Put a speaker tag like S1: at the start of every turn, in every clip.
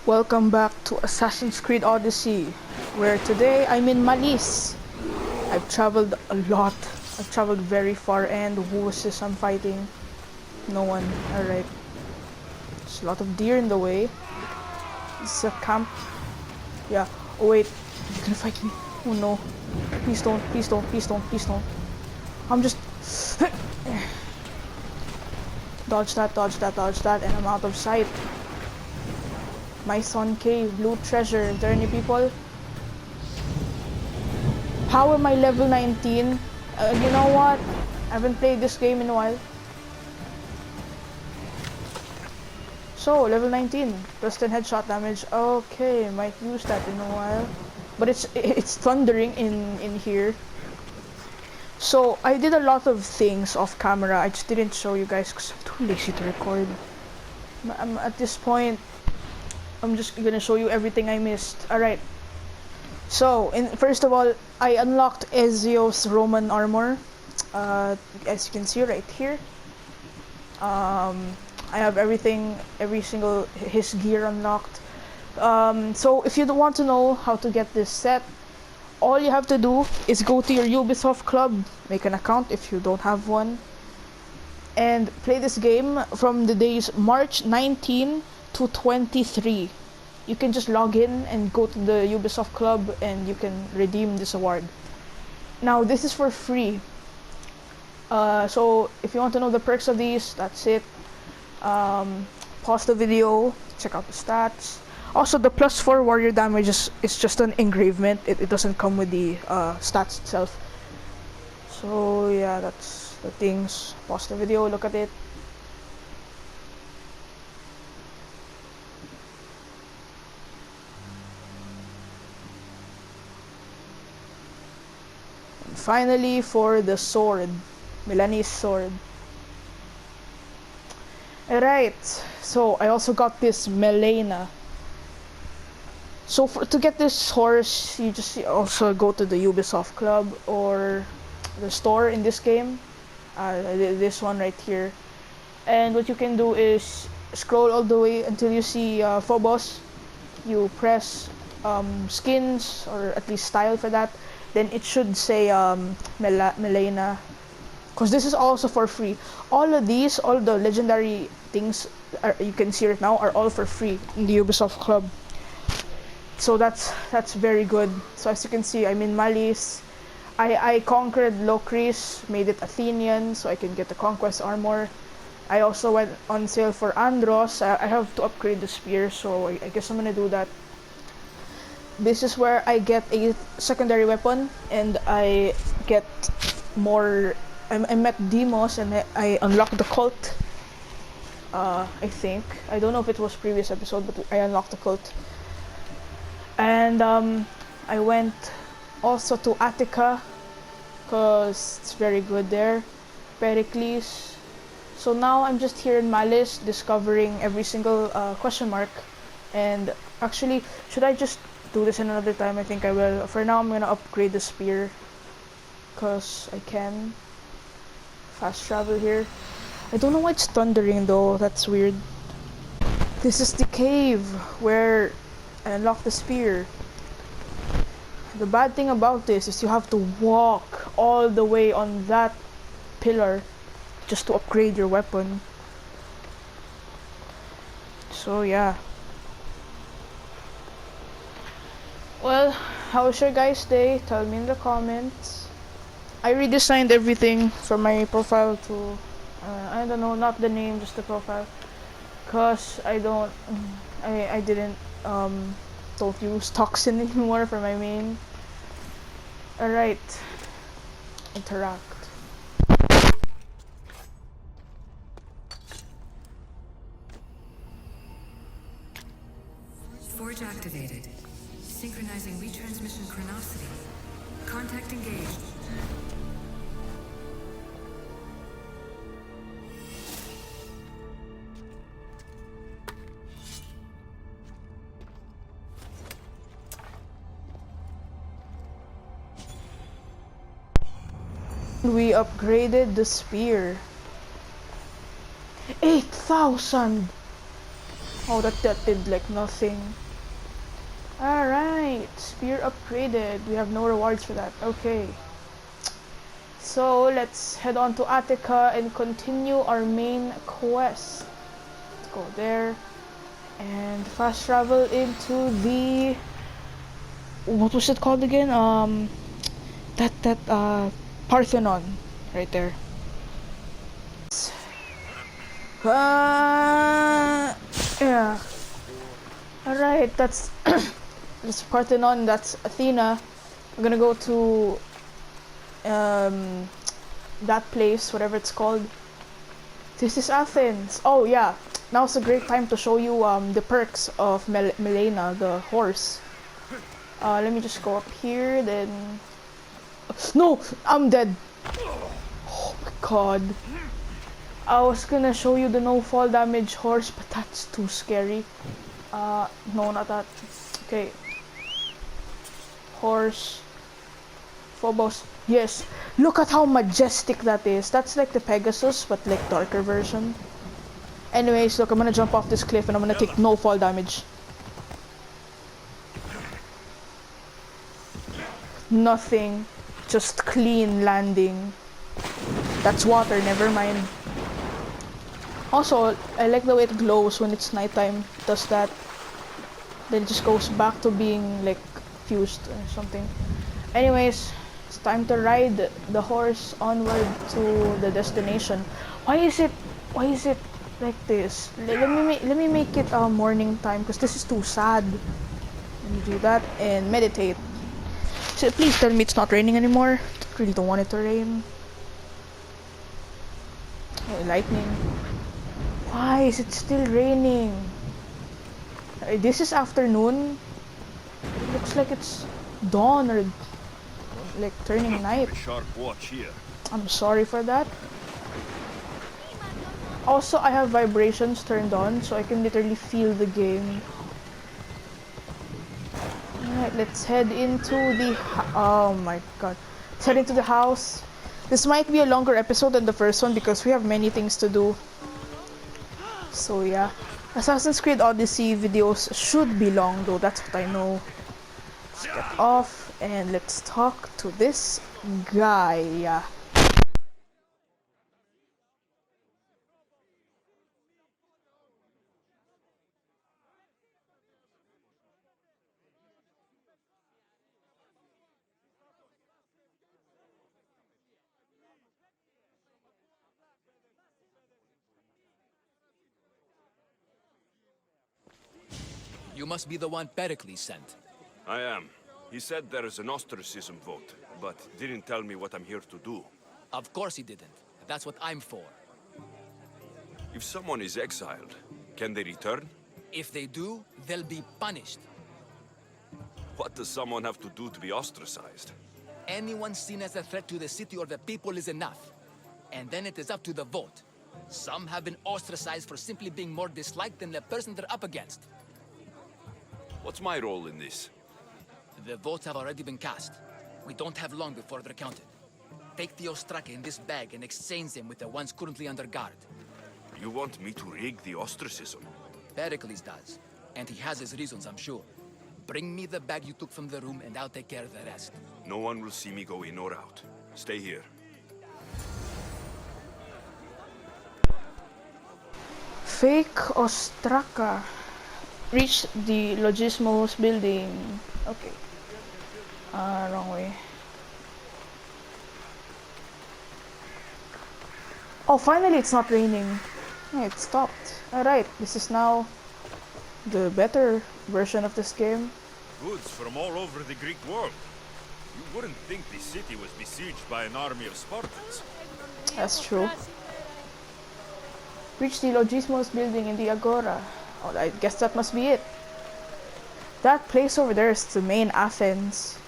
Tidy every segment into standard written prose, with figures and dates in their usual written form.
S1: Welcome back to Assassin's Creed Odyssey, where today I'm in Malice. I've traveled a lot. I've traveled very far, and who is this I'm fighting? No one. Alright. There's a lot of deer in the way. It's a camp. Yeah. Oh wait. You're gonna fight me. Oh no. Please don't. Please don't. Please don't. Please don't. I'm just... dodge that, dodge that, dodge that, and I'm out of sight. My Son Cave, Loot Treasure. Is there any people? How am I level 19? You know what? I haven't played this game in a while. So, level 19. Plus 10 headshot damage. Okay, might use that in a while. But it's thundering in here. So, I did a lot of things off camera. I just didn't show you guys because I'm too lazy to record. I'm at this point, I'm just gonna show you everything I missed. Alright. So, first of all, I unlocked Ezio's Roman armor. As you can see right here. I have everything, his gear unlocked. So, if you want to know how to get this set, all you have to do is go to your Ubisoft club, make an account if you don't have one, and play this game from the days March 19 to 23. You can just log in and go to the Ubisoft club and you can redeem this award. Now this is for free. So if you want to know the perks of these, that's it. Pause the video, check out the stats. Also, the +4 warrior damage is just an engravement. It doesn't come with the stats itself. So yeah, that's the things. Pause the video, look at it. And finally, for the sword, Milanese sword. Alright, so I also got this Melena. So to get this horse, you just also go to the Ubisoft club or the store in this game, this one right here. And what you can do is scroll all the way until you see Phobos. You press skins, or at least style for that. Then it should say Melena. Because this is also for free. All of these, all the legendary things you can see right now are all for free in the Ubisoft club. So that's very good. So as you can see, I'm in Malice. I conquered Locris, made it Athenian, so I can get the conquest armor. I also went on sale for Andros. I have to upgrade the spear, so I guess I'm gonna do that. This is where I get a secondary weapon, and I get more. I met Demos, and I unlocked the cult. I think. I don't know if it was previous episode, but I unlocked the cult. And I went also to Attica because it's very good there. Perikles. So now I'm just here in Malice discovering every single question mark. And actually, should I just do this in another time? I think I will. For now, I'm gonna upgrade the spear because I can. Fast travel here. I don't know why it's thundering though. That's weird. This is the cave where I unlock the spear. The bad thing about this is you have to walk all the way on that pillar just to upgrade your weapon. So yeah. Well, how was your guys' day? Tell me in the comments. I redesigned everything from my profile to I don't know, not the name, just the profile, cause I didn't don't use Toxin anymore for my main. Alright, interact.
S2: Forge activated. Synchronizing retransmission chronicity. Contact engaged.
S1: We upgraded the spear. 8,000! Oh, that did like nothing. Alright, spear upgraded. We have no rewards for that. Okay. So let's head on to Attica and continue our main quest. Let's go there and fast travel into the, what was it called again? That Parthenon right there. Yeah. Alright, that's this Parthenon, that's Athena. I'm gonna go to that place, whatever it's called. This is Athens. Oh yeah, now's a great time to show you the perks of Melena, the horse. Let me just go up here, then... No! I'm dead! Oh my god. I was gonna show you the no fall damage horse, but that's too scary. No, not that. Okay. Horse. Phobos. Yes. Look at how majestic that is. That's like the Pegasus, but like darker version. Anyways, look, I'm gonna jump off this cliff and I'm gonna take no fall damage. Nothing. Just clean landing. That's water, never mind. Also, I like the way it glows when it's nighttime. It does that. Then it just goes back to being like fused or something. Anyways, it's time to ride the horse onward to the destination. Why is it like this? Let me make it morning time because this is too sad. Let me do that and meditate. So please tell me it's not raining anymore. I really don't want it to rain. Oh, lightning. Why is it still raining? This is afternoon. It looks like it's dawn or like turning night.
S3: Sharp watch here.
S1: I'm sorry for that. Also, I have vibrations turned on so I can literally feel the game. Alright, let's head into the... Oh my god. Let's head into the house. This might be a longer episode than the first one because we have many things to do. So yeah. Assassin's Creed Odyssey videos should be long though, that's what I know. Let's get off and let's talk to this guy.
S4: You must be the one Perikles sent.
S3: I am. He said there is an ostracism vote, but didn't tell me what I'm here to do.
S4: Of course he didn't. That's what I'm for.
S3: If someone is exiled, can they return?
S4: If they do, they'll be punished.
S3: What does someone have to do to be ostracized?
S4: Anyone seen as a threat to the city or the people is enough. And then it is up to the vote. Some have been ostracized for simply being more disliked than the person they're up against.
S3: What's my role in this?
S4: The votes have already been cast. We don't have long before they're counted. Take the ostraka in this bag and exchange them with the ones currently under guard.
S3: You want me to rig the ostracism?
S4: Perikles does. And he has his reasons, I'm sure. Bring me the bag you took from the room and I'll take care of the rest.
S3: No one will see me go in or out. Stay here.
S1: Fake ostraka. Reach the Logismos building. Okay. Wrong way. Oh, finally it's not raining. Yeah, it stopped. Alright, this is now the better version of this game.
S5: Goods from all over the Greek world. You wouldn't think the city was besieged by an army of Spartans.
S1: That's true. Reach the Logismos building in the Agora. Oh, I guess that must be it. That place over there is the main Athens.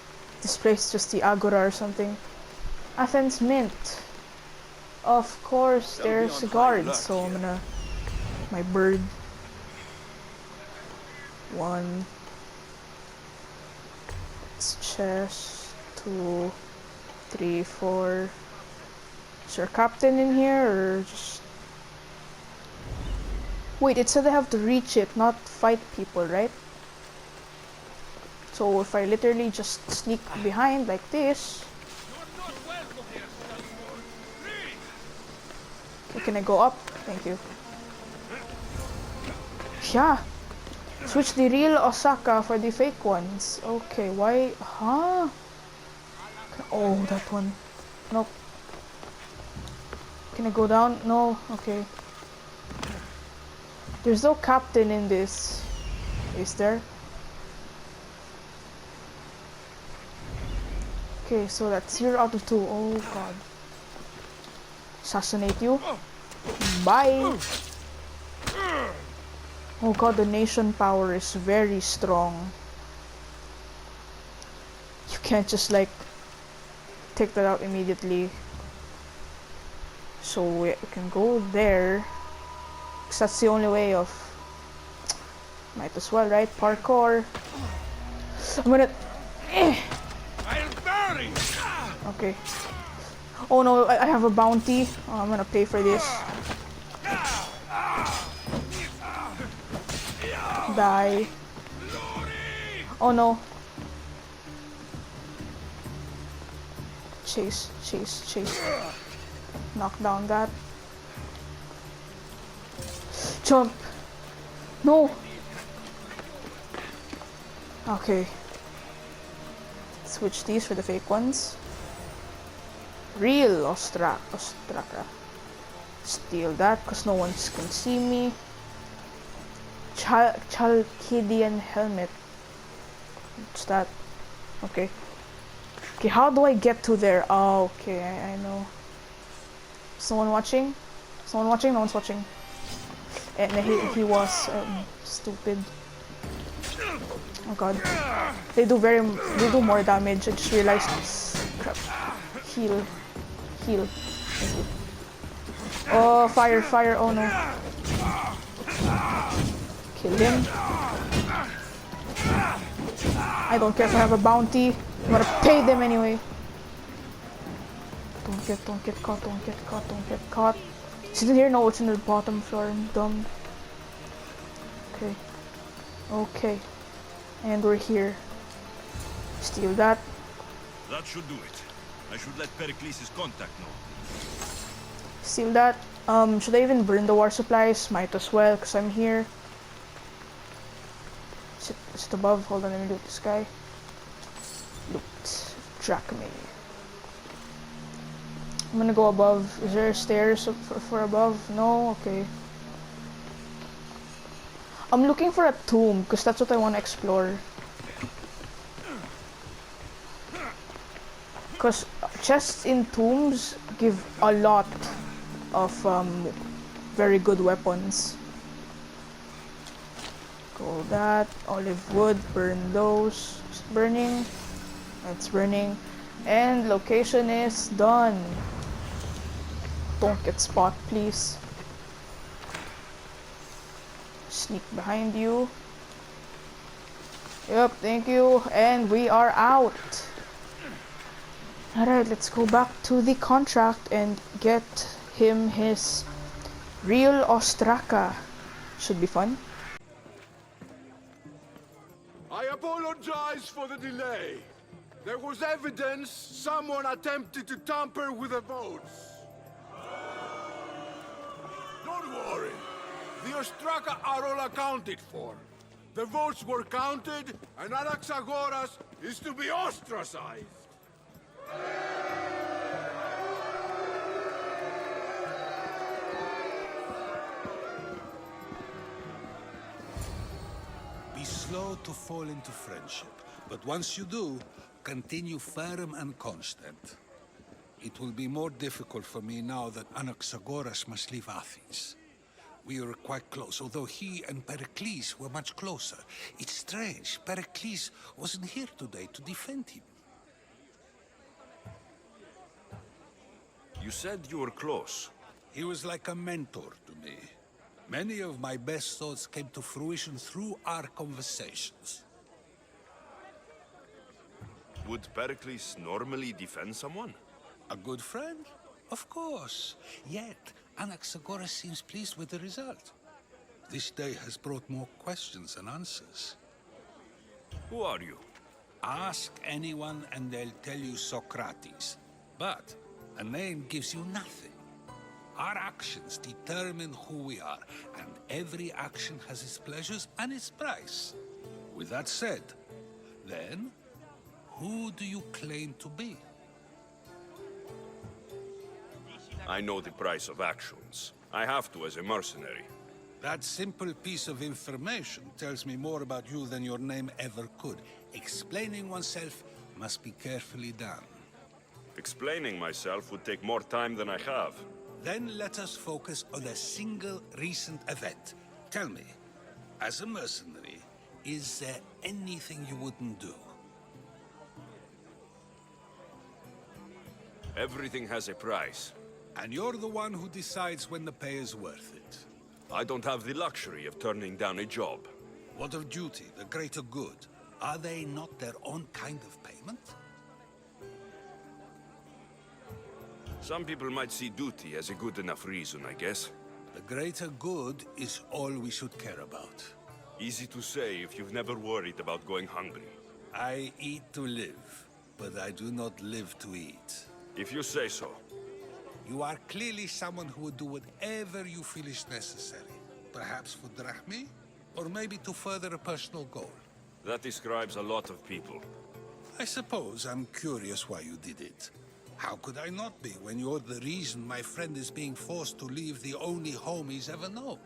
S1: This place is just the Agora or something. Athens Mint. Of course, there's a guard, so I'm gonna... My bird. 1. It's chest. 2, 3, 4. Is there a captain in here or just... Wait, it said I have to reach it, not fight people, right? So if I literally just sneak behind like this... Okay, can I go up? Thank you. Yeah. Switch the real Osaka for the fake ones. Okay, why? Huh? Oh, that one. Nope. Can I go down? No. Okay. There's no captain in this. Is there? Okay, so that's 0 out of 2. Oh god. Assassinate you. Bye. Oh god, the nation power is very strong. You can't just like take that out immediately. So we can go there. Cause that's the only way of... Might as well, right? Parkour. I'm gonna... Okay. Oh no, I have a bounty. Oh, I'm gonna pay for this. Die. Oh no. Chase, chase, chase. Knock down that. Jump. No. Okay. Switch these for the fake ones. Real Ostraka. Steal that because no one can see me. Chalkidian helmet. What's that? Okay. Okay, how do I get to there? Oh, okay, I know. Someone watching? Someone watching? No one's watching. And he was stupid. Oh god. They do more damage. I just realized. Crap. Heal. Heal. Thank you. Oh, fire, fire. Oh no. Kill him. I don't care if I have a bounty. I'm gonna pay them anyway. Don't get caught, don't get caught, don't get caught. It's in here? No, it's in the bottom floor. I'm dumb. Okay. Okay. And we're here. Steal that.
S5: That should do it. I should let Perikles' contact know.
S1: Steal that. Should I even burn the war supplies? Might as well, because I'm here. Is it above? Hold on, let me loot this guy. Loot. Drachme. I'm gonna go above. Is there stairs for above? No? Okay. I'm looking for a tomb, because that's what I want to explore. Because chests in tombs give a lot of very good weapons. Go that, olive wood, burn those. It's burning. It's burning. And location is done. Don't get spot, please. Sneak behind you. Yep, thank you. And we are out. Alright, let's go back to the contract and get him his real Ostraka. Should be fun.
S3: I apologize for the delay. There was evidence someone attempted to tamper with the votes. Don't worry. The Ostraka are all accounted for. The votes were counted, and Anaxagoras is to be ostracized.
S6: Be slow to fall into friendship, but once you do, continue firm and constant. It will be more difficult for me now that Anaxagoras must leave Athens. We were quite close, although he and Perikles were much closer. It's strange, Perikles wasn't here today to defend him.
S3: You said you were close.
S6: He was like a mentor to me. Many of my best thoughts came to fruition through our conversations.
S3: Would Perikles normally defend someone?
S6: A good friend? Of course. Yet, Anaxagoras seems pleased with the result. This day has brought more questions than answers.
S5: Who are you?
S6: Ask anyone and they'll tell you Socrates. But a name gives you nothing. Our actions determine who we are, and every action has its pleasures and its price. With that said, then, who do you claim to be?
S3: I know the price of actions. I have to as a mercenary.
S6: That simple piece of information tells me more about you than your name ever could. Explaining oneself must be carefully done.
S3: Explaining myself would take more time than I have.
S6: Then let us focus on a single recent event. Tell me, as a mercenary, is there anything you wouldn't do?
S3: Everything has a price.
S6: And you're the one who decides when the pay is worth it.
S3: I don't have the luxury of turning down a job.
S6: What of duty, the greater good? Are they not their own kind of payment?
S3: Some people might see duty as a good enough reason, I guess.
S6: The greater good is all we should care about.
S3: Easy to say if you've never worried about going hungry.
S6: I eat to live, but I do not live to eat.
S3: If you say so.
S6: You are clearly someone who would do whatever you feel is necessary. Perhaps for drachmi, or maybe to further a personal goal.
S3: That describes a lot of people.
S6: I suppose I'm curious why you did it. How could I not be when you're the reason my friend is being forced to leave the only home he's ever known?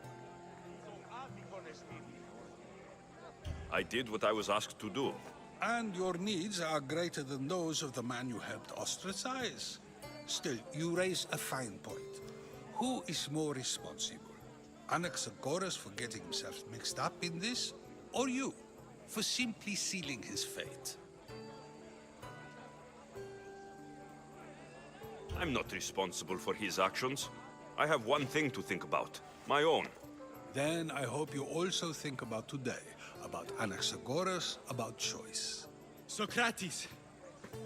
S3: I did what I was asked to do.
S6: And your needs are greater than those of the man you helped ostracize. Still, you raise a fine point. Who is more responsible? Anaxagoras for getting himself mixed up in this? Or you, for simply sealing his fate?
S3: I'm not responsible for his actions. I have one thing to think about. My own.
S6: Then I hope you also think about today. About Anaxagoras, about choice.
S7: Socrates!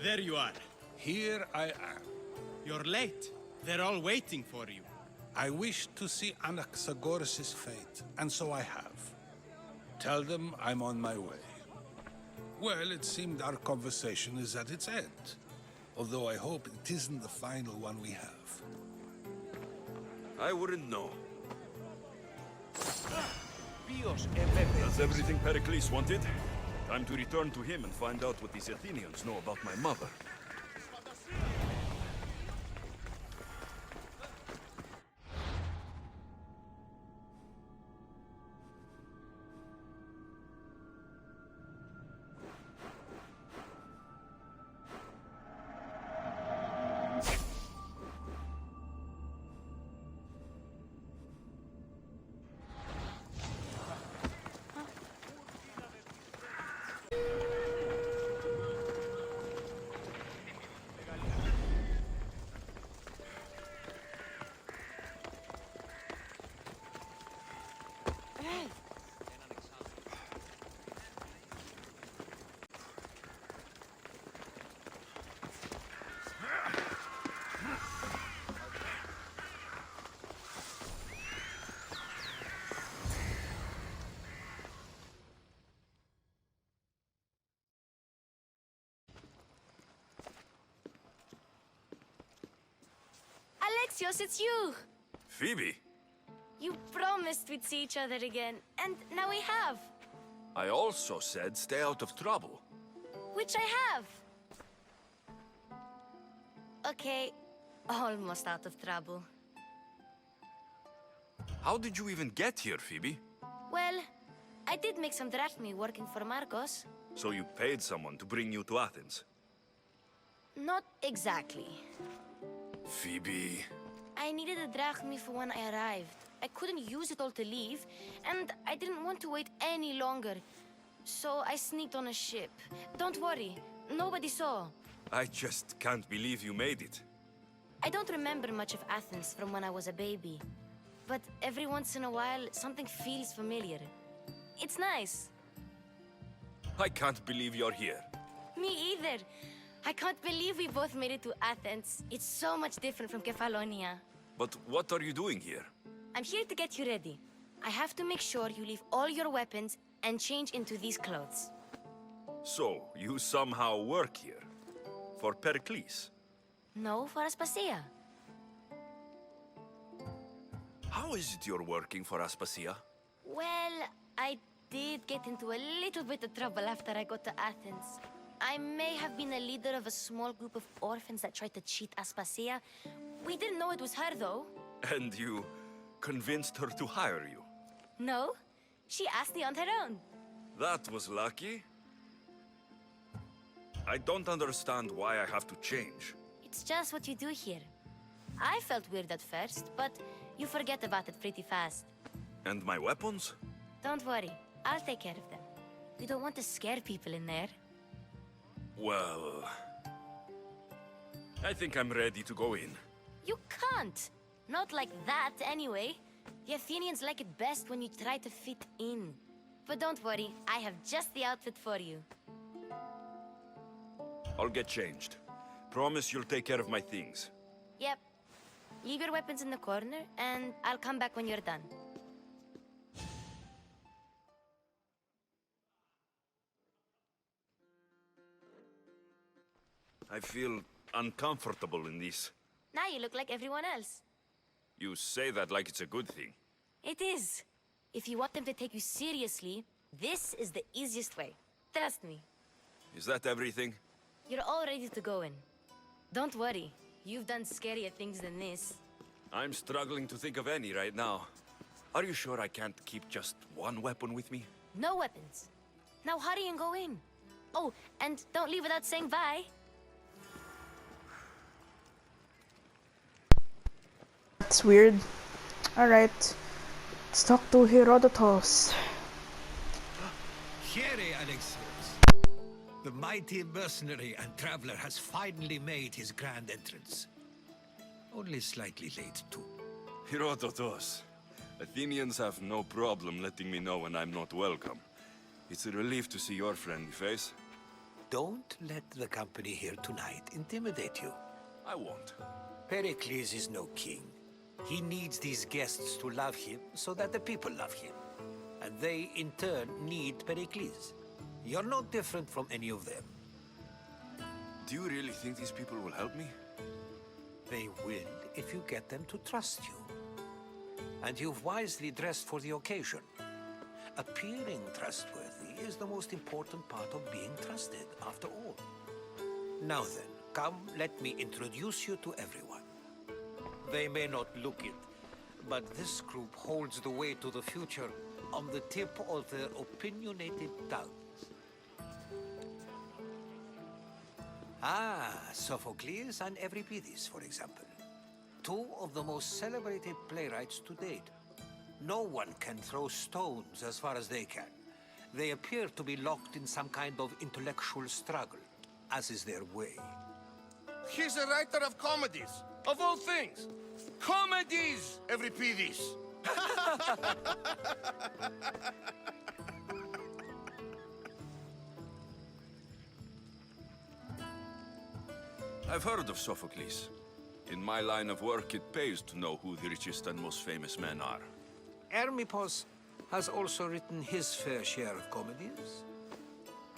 S7: There you are.
S6: Here I am.
S7: You're late. They're all waiting for you.
S6: I wish to see Anaxagoras' fate, and so I have. Tell them I'm on my way. Well, it seemed our conversation is at its end. Although I hope it isn't the final one we have.
S3: I wouldn't know. That's everything Perikles wanted. Time to return to him and find out what these Athenians know about my mother.
S8: Alexios, it's you!
S3: Phoebe!
S8: You promised we'd see each other again, and now we have.
S3: I also said stay out of trouble.
S8: Which I have. Okay, almost out of trouble.
S3: How did you even get here, Phoebe?
S8: Well, I did make some drachmi working for Marcos.
S3: So you paid someone to bring you to Athens?
S8: Not exactly.
S3: Phoebe...
S8: I needed a drachmi for when I arrived. I couldn't use it all to leave, and I didn't want to wait any longer. So I sneaked on a ship. Don't worry, nobody saw.
S3: I just can't believe you made it.
S8: I don't remember much of Athens from when I was a baby. But every once in a while, something feels familiar. It's nice.
S3: I can't believe you're here.
S8: Me either. I can't believe we both made it to Athens. It's so much different from Kefalonia.
S3: But what are you doing here?
S8: I'm here to get you ready. I have to make sure you leave all your weapons and change into these clothes.
S5: So, you somehow work here? For Perikles?
S8: No, for Aspasia.
S5: How is it you're working for Aspasia?
S8: Well, I did get into a little bit of trouble after I got to Athens. I may have been a leader of a small group of orphans that tried to cheat Aspasia. We didn't know it was her, though.
S5: And you convinced her to hire you?
S8: No, she asked me on her own.
S5: That was lucky. I don't understand why I have to change.
S8: It's just what you do here. I felt weird at first, but you forget about it pretty fast.
S5: And my weapons?
S8: Don't worry, I'll take care of them. We don't want to scare people in there.
S5: Well... I think I'm ready to go in.
S8: You can't! Not like that, anyway. The Athenians like it best when you try to fit in. But don't worry, I have just the outfit for you.
S5: I'll get changed. Promise you'll take care of my things.
S8: Yep. Leave your weapons in the corner, and I'll come back when you're done.
S5: I feel uncomfortable in this.
S8: Now you look like everyone else.
S5: You say that like it's a good thing.
S8: It is. If you want them to take you seriously, this is the easiest way. Trust me.
S5: Is that everything?
S8: You're all ready to go in. Don't worry. You've done scarier things than this.
S5: I'm struggling to think of any right now. Are you sure I can't keep just one weapon with me?
S8: No weapons. Now hurry and go in. Oh, and don't leave without saying bye.
S1: That's weird. Alright. Let's talk to Herodotus.
S6: Here, Alexios. The mighty mercenary and traveler has finally made his grand entrance. Only slightly late, too.
S5: Herodotus. Athenians have no problem letting me know when I'm not welcome. It's a relief to see your friendly face.
S6: Don't let the company here tonight intimidate you.
S5: I won't.
S6: Pericles is no king. He needs these guests to love him so that the people love him. And they, in turn, need Pericles. You're no different from any of them.
S5: Do you really think these people will help me?
S6: They will if you get them to trust you. And you've wisely dressed for the occasion. Appearing trustworthy is the most important part of being trusted, after all. Now then, come, let me introduce you to everyone. They may not look it, but this group holds the way to the future on the tip of their opinionated tongues. Sophocles and Euripides, for example. Two of the most celebrated playwrights to date. No one can throw stones as far as they can. They appear to be locked in some kind of intellectual struggle, as is their way.
S3: He's a writer of comedies, of all things. Comedies, Euripides.
S5: I've heard of Sophocles. In my line of work, it pays to know who the richest and most famous men are.
S6: Hermippos has also written his fair share of comedies.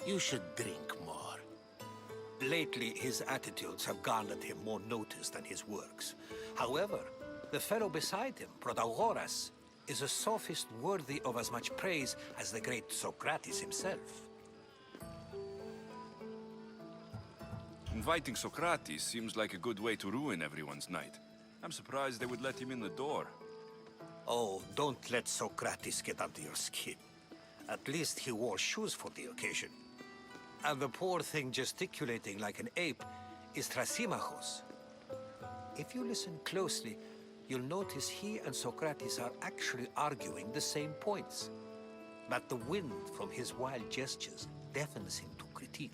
S6: You should drink more. Lately, his attitudes have garnered him more notice than his works. However, the fellow beside him, Protagoras, is a sophist worthy of as much praise as the great Socrates himself.
S5: Inviting Socrates seems like a good way to ruin everyone's night. I'm surprised they would let him in the door.
S6: Oh, don't let Socrates get under your skin. At least he wore shoes for the occasion. And the poor thing gesticulating like an ape is Thrasymachos. If you listen closely, you'll notice he and Socrates are actually arguing the same points. But the wind from his wild gestures deafens him to critique.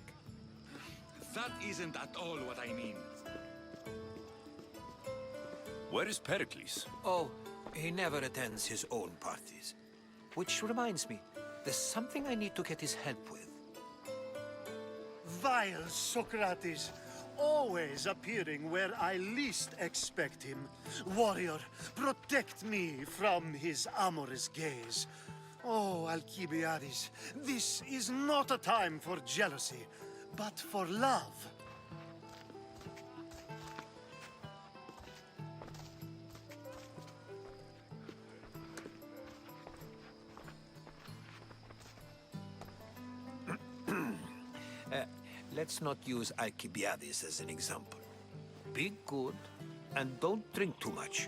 S9: That isn't at all what I mean.
S5: Where is Pericles?
S6: Oh, he never attends his own parties. Which reminds me, there's something I need to get his help with.
S10: Vile Socrates! always appearing where I least expect him. Warrior, protect me from his amorous gaze. Oh, Alkibiades, this is not a time for jealousy, but for love.
S11: Let's not use Alkibiades as an example. Be good, and don't drink too much.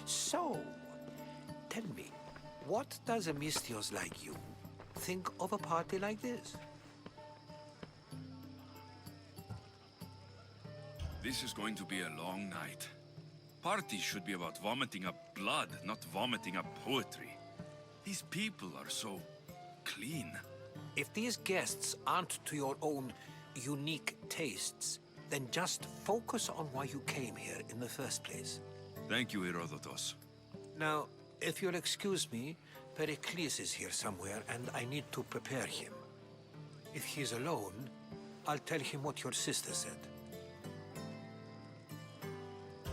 S11: So, tell me, what does a Mystios like you think of a party like this?
S5: This is going to be a long night. Parties should be about vomiting up blood, not vomiting up poetry. These people are so clean.
S11: If these guests aren't to your own unique tastes, then just focus on why you came here in the first place.
S5: Thank you, Herodotus.
S11: Now, if you'll excuse me, Perikles is here somewhere, and I need to prepare him. If he's alone, I'll tell him what your sister said.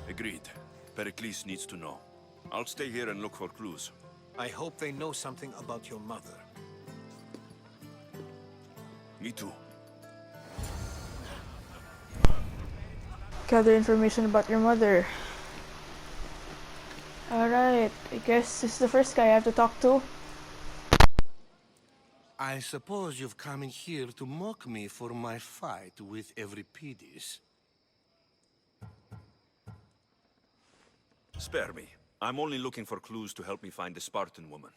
S5: Agreed. Perikles needs to know. I'll stay here and look for clues.
S11: I hope they know something about your mother.
S5: Me too.
S1: Gather information about your mother. Alright, I guess this is the first guy I have to talk to.
S10: I suppose you've come in here to mock me for my fight with Euripides.
S5: Spare me. I'm only looking for clues to help me find a Spartan woman.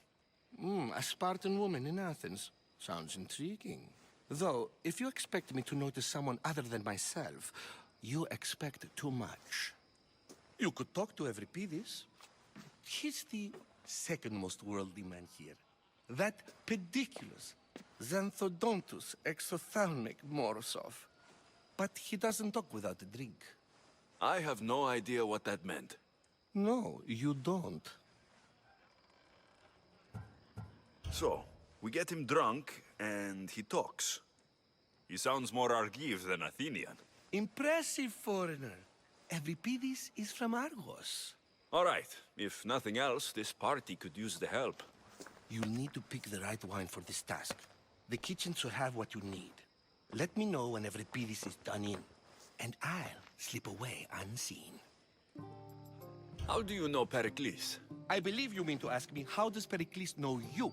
S10: A Spartan woman in Athens. Sounds intriguing. Though, if you expect me to notice someone other than myself, you expect too much. You could talk to Euripides. He's the second most worldly man here. That pediculous, Xanthodontus exophthalmic Morosov. But he doesn't talk without a drink.
S5: I have no idea what that meant.
S10: No, you don't.
S5: So, we get him drunk, and he talks. He sounds more Argive than Athenian.
S10: Impressive, foreigner. Euripides is from Argos.
S5: All right. If nothing else, this party could use the help.
S10: You'll need to pick the right wine for this task. The kitchen should have what you need. Let me know when Euripides is done in, and I'll slip away unseen.
S5: How do you know Perikles?
S10: I believe you mean to ask me, how does Pericles know you?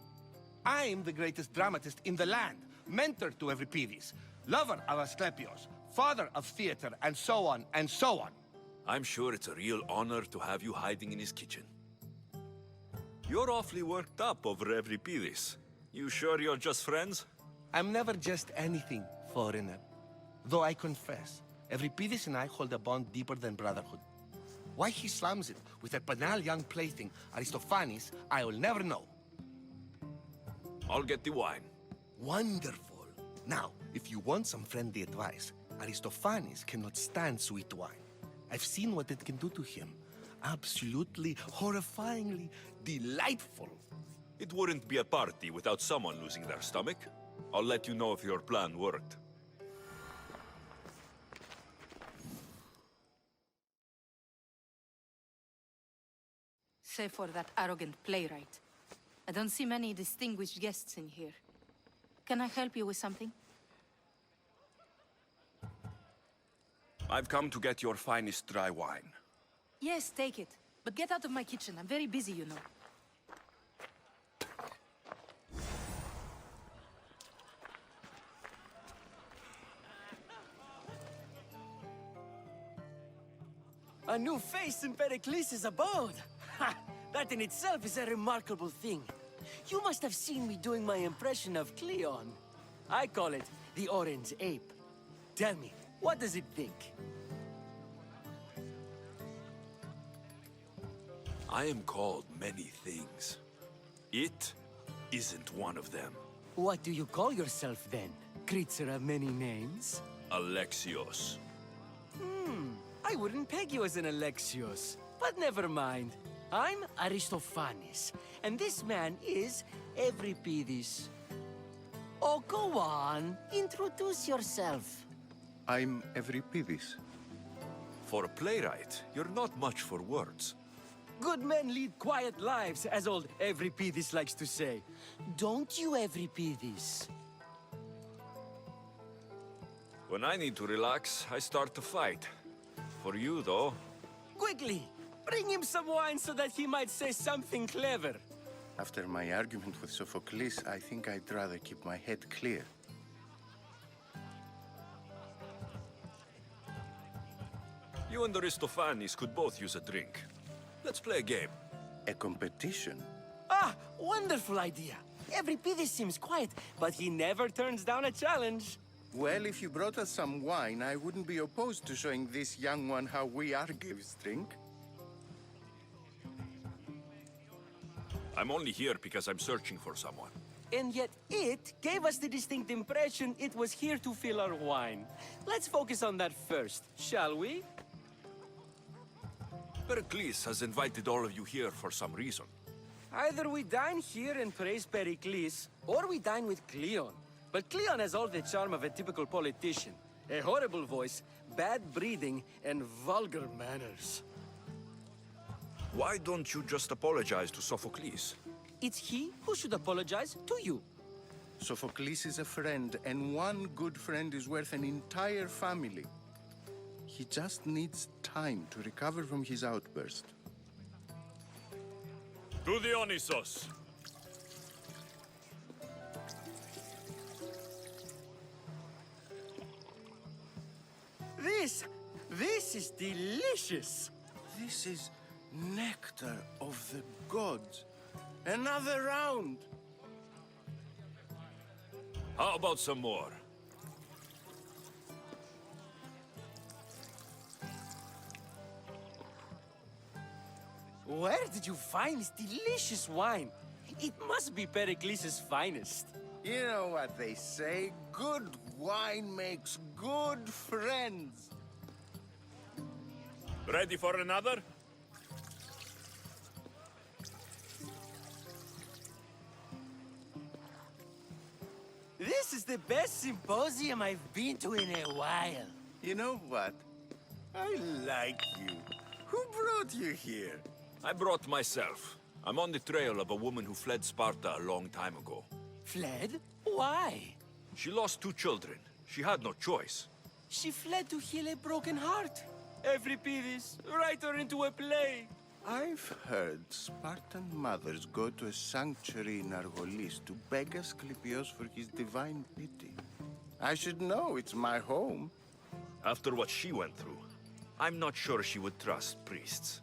S10: I'm the greatest dramatist in the land, mentor to Euripides, lover of Asclepios, father of theater, and so on, and so on.
S5: I'm sure it's a real honor to have you hiding in his kitchen. You're awfully worked up over Euripides. You sure you're just friends?
S10: I'm never just anything, foreigner. Though I confess, Euripides and I hold a bond deeper than brotherhood. Why he slams it with a banal young plaything, Aristophanes, I will never know.
S5: I'll get the wine.
S10: Wonderful. Now, if you want some friendly advice, Aristophanes cannot stand sweet wine. I've seen what it can do to him. Absolutely, horrifyingly delightful.
S5: It wouldn't be a party without someone losing their stomach. I'll let you know if your plan worked.
S12: Save for that arrogant playwright. I don't see many distinguished guests in here. Can I help you with something?
S5: I've come to get your finest dry wine.
S12: Yes, take it. But get out of my kitchen. I'm very busy, you know.
S13: A new face in Perikles' abode! Ha! That in itself is a remarkable thing. You must have seen me doing my impression of Cleon. I call it the Orange Ape. Tell me, what does it think?
S5: I am called many things. It isn't one of them.
S13: What do you call yourself then? Creature of many names?
S5: Alexios.
S13: I wouldn't peg you as an Alexios, but never mind. I'm Aristophanes, and this man is Euripides. Oh, go on. Introduce yourself.
S14: I'm Euripides.
S15: For a playwright, you're not much for words.
S13: Good men lead quiet lives, as old Euripides likes to say. Don't you, Euripides?
S15: When I need to relax, I start to fight. For you, though...
S13: Quickly! Bring him some wine so that he might say something clever.
S14: After my argument with Sophocles, I think I'd rather keep my head clear.
S15: You and Aristophanes could both use a drink. Let's play a game.
S14: A competition?
S13: Ah, wonderful idea. Euripides seems quiet, but he never turns down a challenge.
S14: Well, if you brought us some wine, I wouldn't be opposed to showing this young one how we Argives drink.
S15: I'm only here because I'm searching for someone.
S13: And yet it gave us the distinct impression it was here to fill our wine. Let's focus on that first, shall we?
S15: Perikles has invited all of you here for some reason.
S13: Either we dine here and praise Perikles, or we dine with Cleon. But Cleon has all the charm of a typical politician. A horrible voice, bad breeding, and vulgar manners.
S15: Why don't you just apologize to Sophocles?
S13: It's he who should apologize to you.
S14: Sophocles is a friend, and one good friend is worth an entire family. He just needs time to recover from his outburst.
S15: To Dionysos!
S13: This is delicious!
S14: This is nectar of the gods. Another round!
S15: How about some more?
S13: Where did you find this delicious wine? It must be Pericles' finest.
S14: You know what they say, good wine makes good friends.
S15: Ready for another?
S13: This is the best symposium I've been to in a while.
S14: You know what? I like you. Who brought you here?
S15: I brought myself. I'm on the trail of a woman who fled Sparta a long time ago.
S13: Fled? Why?
S15: She lost 2 children. She had no choice.
S13: She fled to heal a broken heart. Euripides, write her into a play.
S14: I've heard Spartan mothers go to a sanctuary in Argolis to beg Asclepios for his divine pity. I should know, it's my home.
S15: After what she went through, I'm not sure she would trust priests.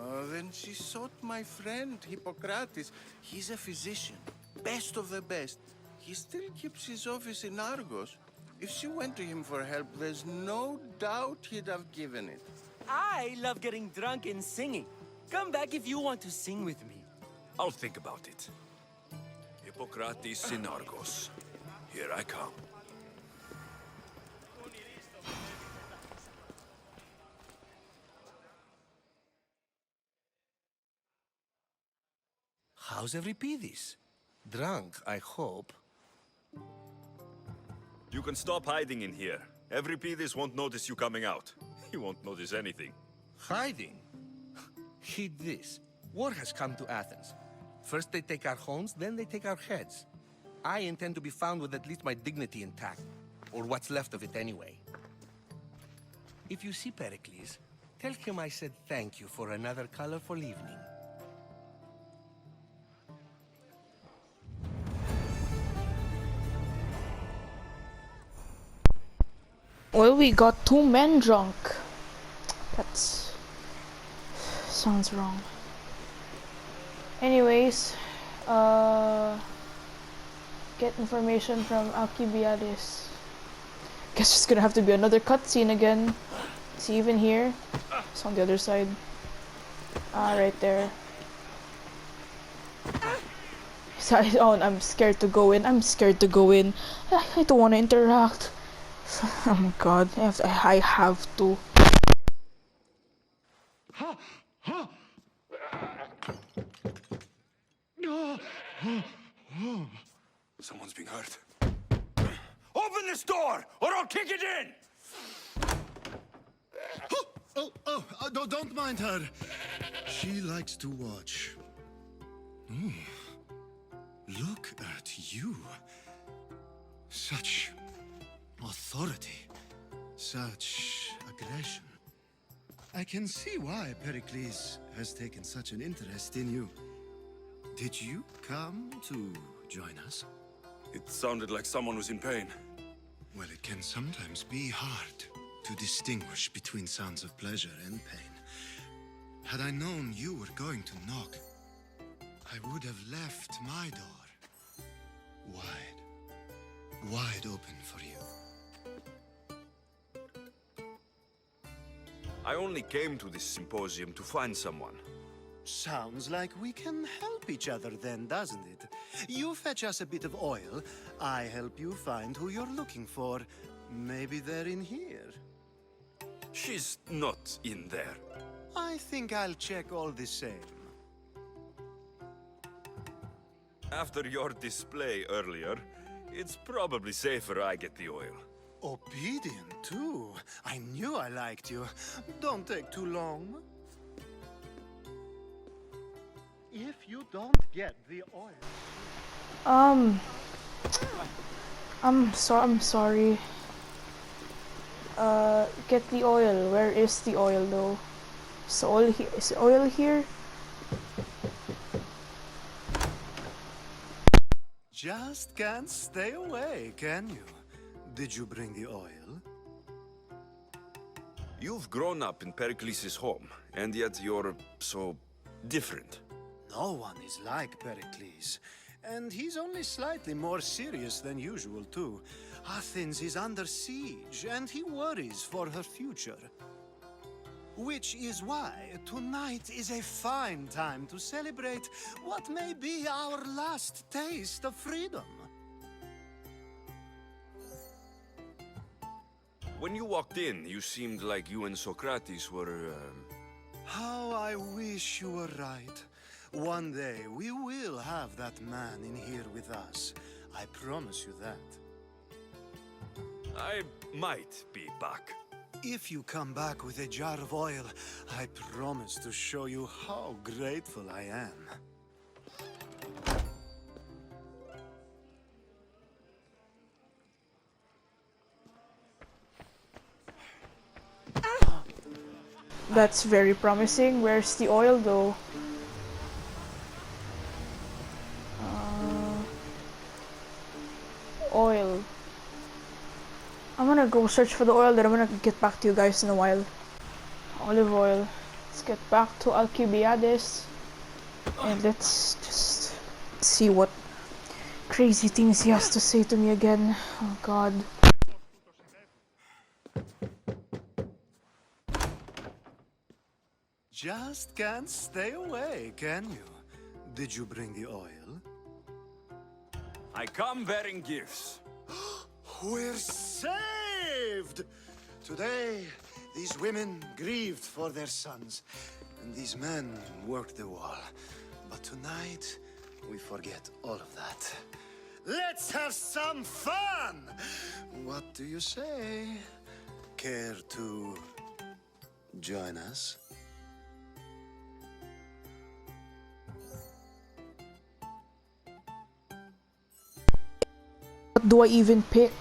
S14: Oh, then she sought my friend, Hippocrates. He's a physician, best of the best. He still keeps his office in Argos. If she went to him for help, there's no doubt he'd have given it.
S13: I love getting drunk and singing. Come back if you want to sing with me.
S15: I'll think about it. Hippocrates in Argos. Here I come.
S10: How's Euripides? Drunk, I hope.
S15: You can stop hiding in here. Euripides won't notice you coming out. He won't notice anything.
S10: Hiding? Heed this. War has come to Athens. First they take our homes, then they take our heads. I intend to be found with at least my dignity intact. Or what's left of it anyway. If you see Pericles, tell him I said thank you for another colorful evening.
S1: Well, we got 2 men drunk. That's... sounds wrong. Anyways, get information from Alkibiades. Guess it's gonna have to be another cutscene again. Is he even here? It's on the other side. Ah, right there. Sorry, oh, I'm scared to go in. I'm scared to go in. I don't want to interact. Oh my god, I have to.
S15: Someone's being hurt. Open this door, or I'll kick it in!
S16: Don't mind her. She likes to watch. Oh, look at you. Such authority. Such aggression. I can see why Perikles has taken such an interest in you. Did you come to join us?
S15: It sounded like someone was in pain.
S16: Well, it can sometimes be hard to distinguish between sounds of pleasure and pain. Had I known you were going to knock, I would have left my door wide open for you.
S15: I only came to this symposium to find someone.
S16: Sounds like we can help each other then, doesn't it? You fetch us a bit of oil, I help you find who you're looking for. Maybe they're in here.
S15: She's not in there.
S16: I think I'll check all the same.
S15: After your display earlier, it's probably safer I get the oil.
S16: Obedient, too. I knew I liked you. Don't take too long. If you don't get the oil...
S1: I'm sorry. Get the oil. Where is the oil, though? Is the oil here?
S16: Just can't stay away, can you? Did you bring the oil?
S15: You've grown up in Perikles' home, and yet you're so different.
S16: No one is like Perikles. And he's only slightly more serious than usual, too. Athens is under siege, and he worries for her future. Which is why tonight is a fine time to celebrate what may be our last taste of freedom.
S15: When you walked in, you seemed like you and Socrates were,
S16: How I wish you were right. One day we will have that man in here with us. I promise you that.
S15: I might be back.
S16: If you come back with a jar of oil, I promise to show you how grateful I am.
S1: That's very promising. Where's the oil, though? Oil. I'm gonna go search for the oil, then I'm gonna get back to you guys in a while. Olive oil. Let's get back to Alkibiades. And let's just see what crazy things he has to say to me again. Oh god.
S16: Just can't stay away, can you? Did you bring the oil?
S15: I come bearing gifts.
S16: We're saved! Today, these women grieved for their sons, and these men worked the wall. But tonight, we forget all of that. Let's have some fun! What do you say? Care to join us?
S1: What do I even pick?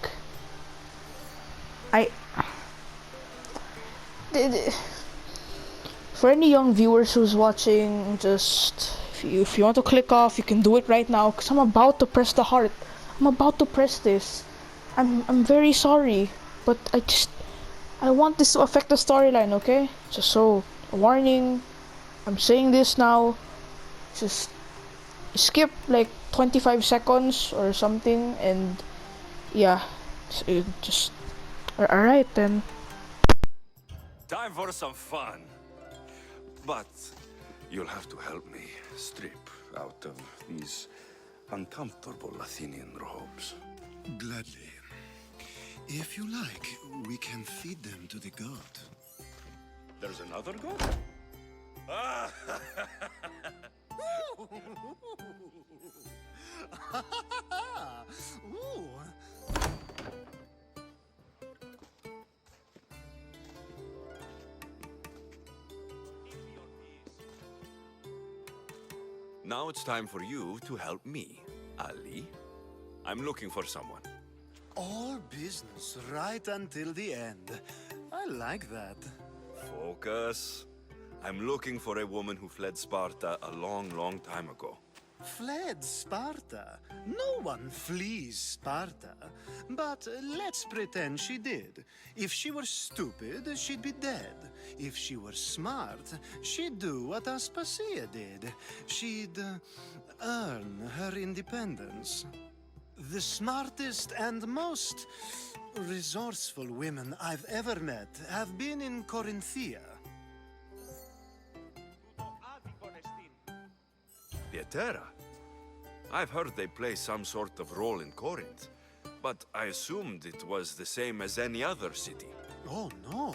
S1: For any young viewers who's watching, just if you want to click off, you can do it right now, because I'm about to press the heart. I'm about to press this. I'm very sorry, but I want this to affect the storyline, okay? Just so, a warning, I'm saying this now, just skip like 25 seconds or something, and yeah, just alright then.
S15: Time for some fun. But you'll have to help me strip out of these uncomfortable Athenian robes.
S16: Gladly. If you like, we can feed them to the god.
S15: There's another god? Ah!
S16: Ooh.
S15: Now it's time for you to help me, Ali. I'm looking for someone.
S16: All business right until the end. I like that.
S15: Focus. I'm looking for a woman who fled Sparta a long, long time ago.
S16: Fled Sparta? No one flees Sparta. But let's pretend she did. If she were stupid, she'd be dead. If she were smart, she'd do what Aspasia did. She'd earn her independence. The smartest and most resourceful women I've ever met have been in Corinthia.
S15: Pietera? I've heard they play some sort of role in Corinth, but I assumed it was the same as any other city.
S16: Oh, no.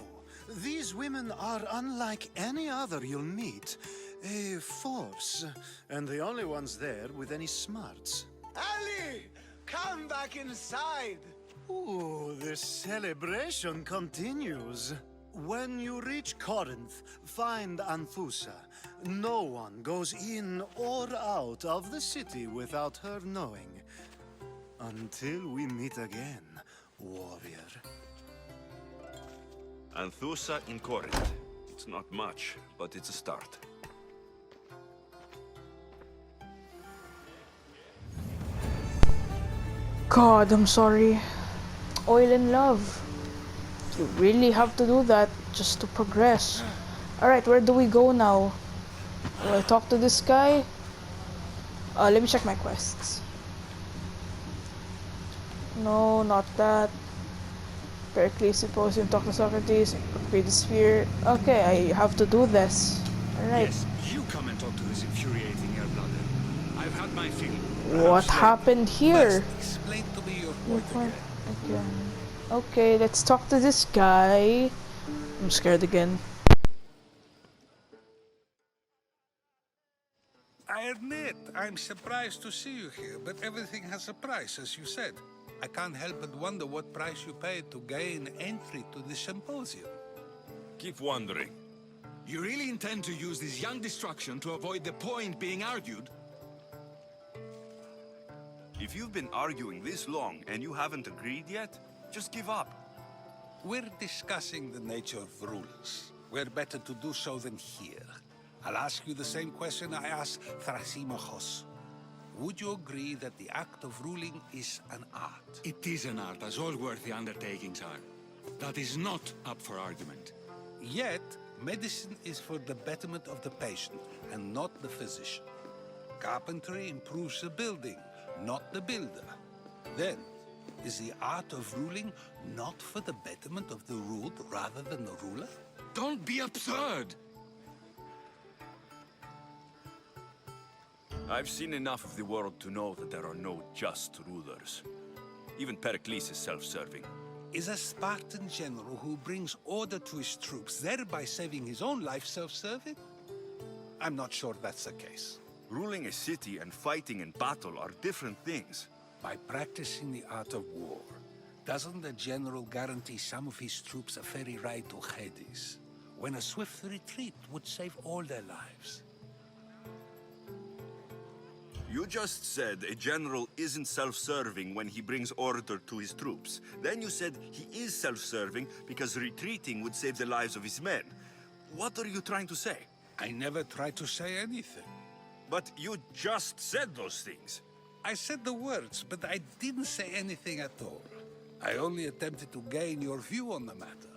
S16: These women are unlike any other you'll meet. A force, and the only ones there with any smarts. Ali! Come back inside! Ooh, the celebration continues. When you reach Corinth, find Anthusa. No one goes in or out of the city without her knowing. Until we meet again, warrior.
S15: Anthusa in Corinth. It's not much, but it's a start.
S1: God, I'm sorry. Oil and love. You really have to do that just to progress. Alright, where do we go now? Do I talk to this guy? Let me check my quests. No, not that. Perikles Symposium, talk to Socrates, upgrade the sphere. Okay, I have to do this. Alright.
S9: Yes, you come and talk to this infuriating air-blooder. I've had my fill.
S1: What happened here?
S6: Explain to me your point
S1: again. Okay, let's talk to this guy. I'm scared again.
S6: I admit, I'm surprised to see you here, but everything has a price, as you said. I can't help but wonder what price you paid to gain entry to the symposium.
S15: Keep wondering.
S9: You really intend to use this young destruction to avoid the point being argued?
S15: If you've been arguing this long and you haven't agreed yet, just give up.
S6: We're discussing the nature of rules. We're better to do so than here. I'll ask you the same question I asked Thrasymachos. Would you agree that the act of ruling is an art?
S9: It is an art, as all worthy undertakings are. That is not up for argument.
S6: Yet, medicine is for the betterment of the patient and not the physician. Carpentry improves the building, not the builder. Then, is the art of ruling not for the betterment of the ruled rather than the ruler?
S9: Don't be absurd!
S15: I've seen enough of the world to know that there are no just rulers. Even Perikles is self-serving.
S6: Is a Spartan general who brings order to his troops, thereby saving his own life, self-serving? I'm not sure that's the case.
S15: Ruling a city and fighting in battle are different things.
S6: By practicing the art of war, doesn't the general guarantee some of his troops a ferry ride to Hades, when a swift retreat would save all their lives?
S15: You just said a general isn't self-serving when he brings order to his troops. Then you said he is self-serving because retreating would save the lives of his men. What are you trying to say?
S6: I never tried to say anything.
S15: But you just said those things.
S6: I said the words, but I didn't say anything at all. I only attempted to gain your view on the matter.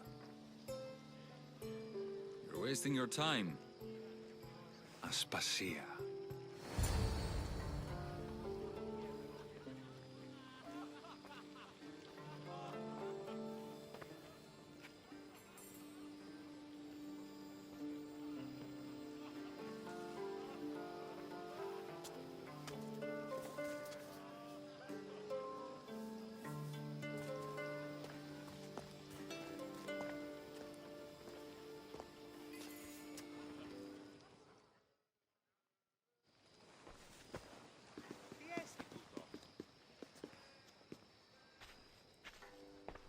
S9: You're wasting your time. Aspasia.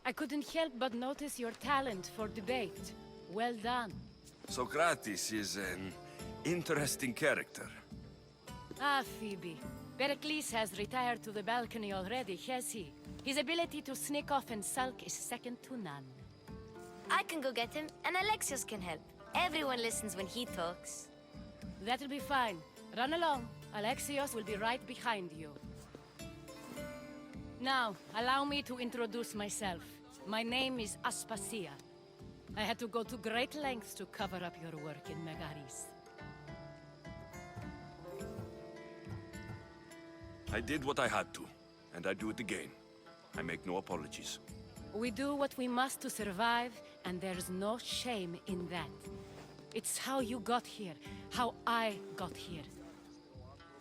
S17: I couldn't help but notice your talent for debate. Well done.
S15: Socrates is an interesting character.
S17: Ah, Phoebe. Perikles has retired to the balcony already, has he? His ability to sneak off and sulk is second to none.
S8: I can go get him, and Alexios can help. Everyone listens when he talks.
S17: That'll be fine. Run along. Alexios will be right behind you. Now, allow me to introduce myself. My name is Aspasia. I had to go to great lengths to cover up your work in Megaris.
S5: I did what I had to, and I do it again. I make no apologies.
S17: We do what we must to survive, and there's no shame in that. It's how you got here, how I got here.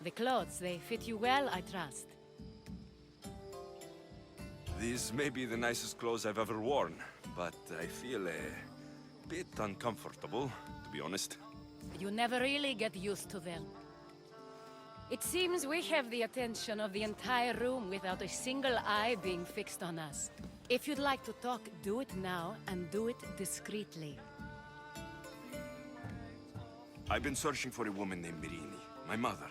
S17: The clothes, they fit you well, I trust.
S5: These may be the nicest clothes I've ever worn, but I feel a bit uncomfortable, to be honest.
S17: You never really get used to them. It seems we have the attention of the entire room without a single eye being fixed on us. If you'd like to talk, do it now, and do it discreetly.
S5: I've been searching for a woman named Mirini, my mother.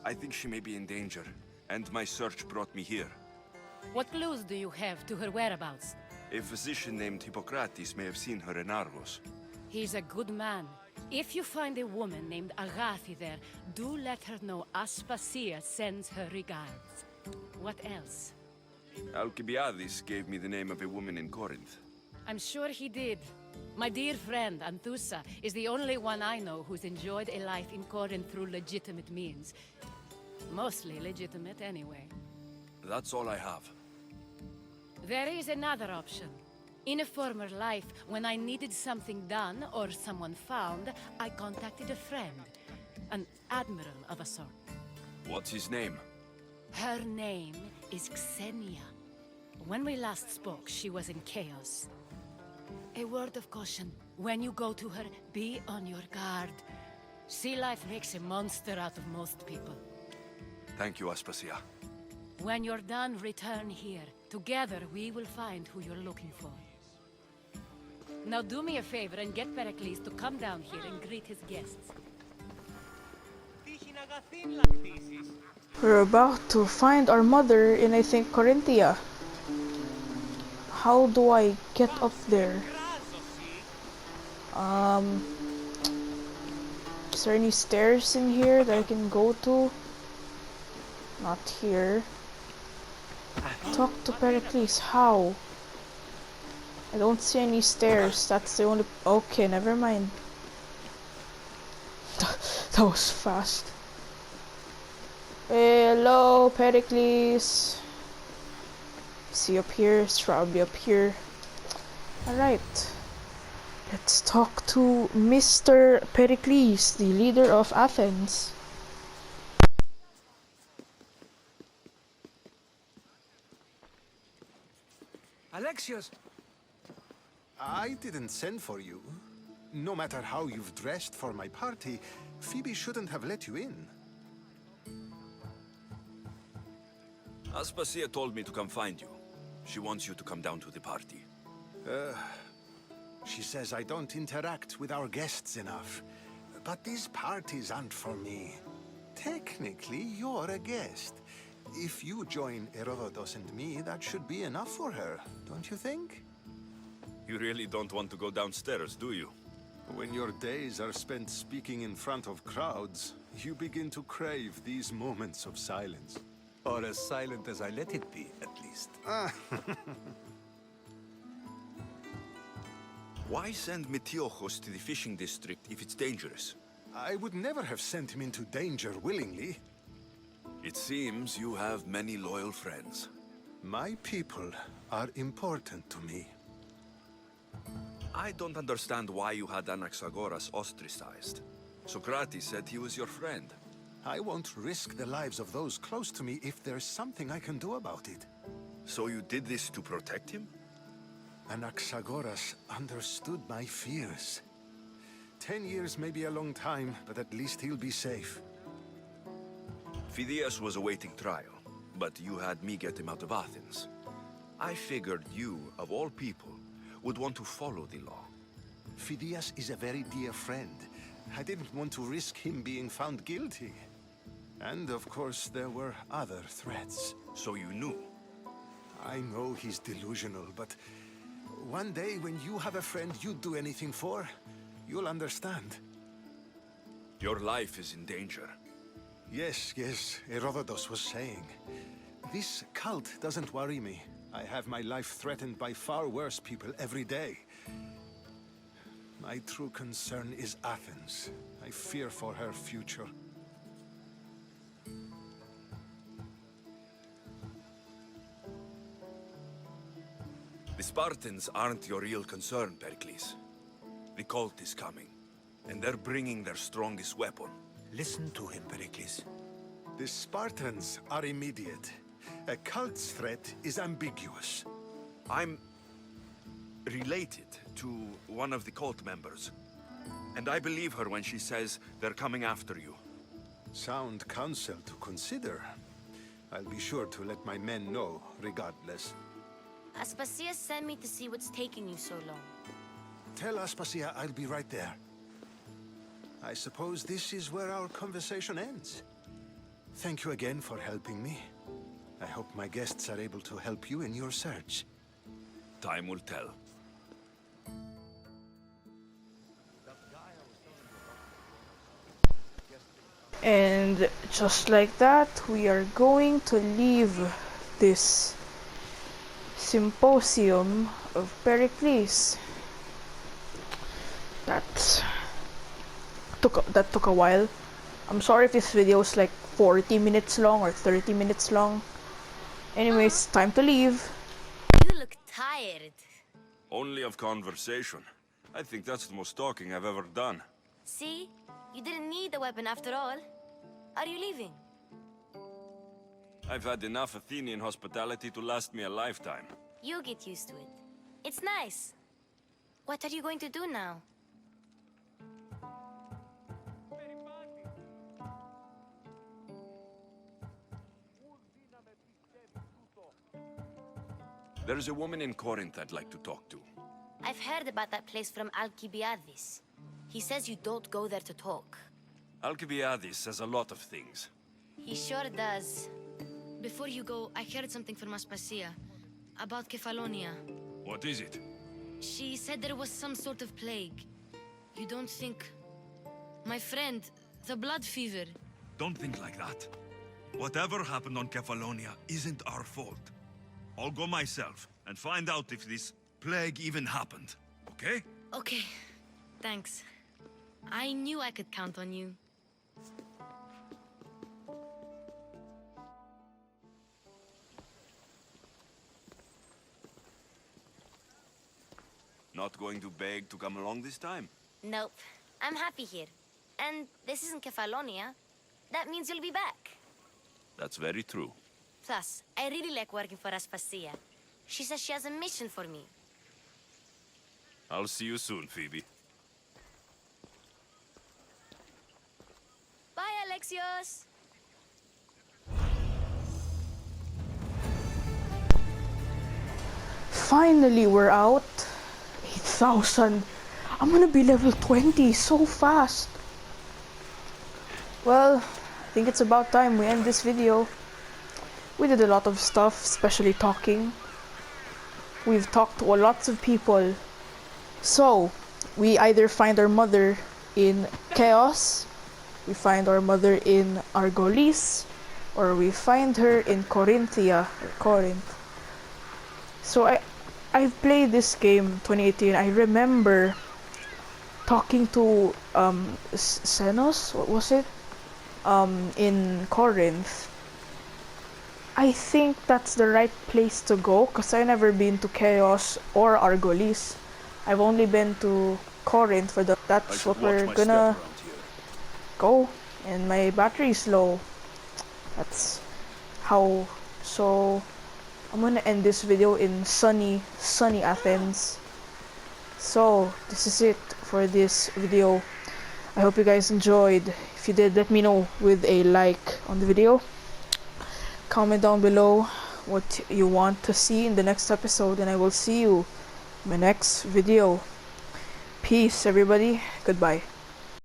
S5: I think she may be in danger, and my search brought me here.
S17: What clues do you have to her whereabouts?
S5: A physician named Hippocrates may have seen her in Argos.
S17: He's a good man. If you find a woman named Agathi there, do let her know Aspasia sends her regards. What else?
S5: Alkibiades gave me the name of a woman in Corinth.
S17: I'm sure he did. My dear friend, Anthusa, is the only one I know who's enjoyed a life in Corinth through legitimate means. Mostly legitimate, anyway.
S5: That's all I have.
S17: There is another option. In a former life, when I needed something done or someone found, I contacted a friend. An admiral of a sort.
S5: What's his name?
S17: Her name is Xenia. When we last spoke, she was in chaos. A word of caution. When you go to her, be on your guard. Sea life makes a monster out of most people.
S5: Thank you, Aspasia.
S17: When you're done, return here. Together, we will find who you're looking for. Now do me a favor and get Perikles to come down here and greet his guests.
S1: We're about to find our mother in, I think, Corinthia. How do I get up there? Is there any stairs in here that I can go to? Not here. Talk to Perikles. How? I don't see any stairs. That's the only... Okay, never mind. That was fast. Hello, Perikles. Is he up here? It's probably up here. Alright. Let's talk to Mr. Perikles, the leader of Athens.
S11: Alexios!
S16: I didn't send for you. No matter how you've dressed for my party, Phoebe shouldn't have let you in.
S5: Aspasia told me to come find you. She wants you to come down to the party.
S16: She says I don't interact with our guests enough. But these parties aren't for me. Technically, you're a guest. If you join Herodotus and me, that should be enough for her, don't you think?
S5: You really don't want to go downstairs, do you?
S16: When your days are spent speaking in front of crowds, you begin to crave these moments of silence.
S11: Or as silent as I let it be, at least.
S5: Why send Metiochos to the fishing district if it's dangerous?
S16: I would never have sent him into danger willingly.
S5: It seems you have many loyal friends.
S16: My people are important to me.
S5: I don't understand why you had Anaxagoras ostracized. Socrates said he was your friend.
S16: I won't risk the lives of those close to me if there's something I can do about it.
S5: So you did this to protect him?
S16: Anaxagoras understood my fears. 10 years may be a long time, but at least he'll be safe.
S5: Phidias was awaiting trial, but you had me get him out of Athens. I figured you, of all people, would want to follow the law.
S16: Phidias is a very dear friend. I didn't want to risk him being found guilty. And of course, there were other threats.
S15: So you knew?
S16: I know he's delusional, but one day when you have a friend you'd do anything for, you'll understand.
S15: Your life is in danger.
S16: Yes, Herodotus was saying. This cult doesn't worry me. I have my life threatened by far worse people every day. My true concern is Athens. I fear for her future.
S15: The Spartans aren't your real concern, Perikles. The cult is coming, and they're bringing their strongest weapon.
S11: Listen to him, Perikles.
S16: The Spartans are immediate. A cult's threat is ambiguous.
S15: I'm related to one of the cult members, and I believe her when she says they're coming after you.
S16: Sound counsel to consider. I'll be sure to let my men know, regardless.
S8: Aspasia sent me to see what's taking you so long.
S16: Tell Aspasia I'll be right there. I suppose this is where our conversation ends. Thank you again for helping me. I hope my guests are able to help you in your search.
S15: Time will tell.
S1: And just like that, we are going to leave this Symposium of Perikles. That took a while. I'm sorry if this video is like 40 minutes long or 30 minutes long. Anyways, time to leave.
S8: You look tired.
S15: Only of conversation. I think that's the most talking I've ever done.
S8: See? You didn't need the weapon after all. Are you leaving?
S15: I've had enough Athenian hospitality to last me a lifetime.
S8: You'll get used to it. It's nice. What are you going to do now?
S15: There's a woman in Corinth I'd like to talk to.
S8: I've heard about that place from Alkibiades. He says you don't go there to talk.
S15: Alkibiades says a lot of things.
S8: He sure does. Before you go, I heard something from Aspasia about Kefalonia.
S5: What is it?
S8: She said there was some sort of plague. You don't think... My friend, the blood fever.
S5: Don't think like that. Whatever happened on Kefalonia isn't our fault. I'll go myself and find out if this plague even happened, okay?
S8: Okay, thanks. I knew I could count on you.
S15: Not going to beg to come along this time?
S8: Nope, I'm happy here. And this isn't Kefalonia. That means you'll be back.
S15: That's very true.
S8: Plus, I really like working for Aspasia. She says she has a mission for me.
S15: I'll see you soon, Phoebe.
S8: Bye, Alexios!
S1: Finally, we're out. 8,000. I'm gonna be level 20 so fast. Well, I think it's about time we end this video. We did a lot of stuff, especially talking. We've talked to lots of people. So, we either find our mother in Chaos, we find our mother in Argolis, or we find her in Corinthia, or Corinth. So I've played this game 2018. I remember talking to Xenos, what was it? In Corinth. I think that's the right place to go because I've never been to Chaos or Argolis. I've only been to Corinth for that's what we're gonna go, and my battery's low. That's how. So I'm gonna end this video in sunny Athens. So this is it for this video. I hope you guys enjoyed. If you did, let me know with a like on the video. Comment down below what you want to see in the next episode, and I will see you in my next video. Peace, everybody. Goodbye.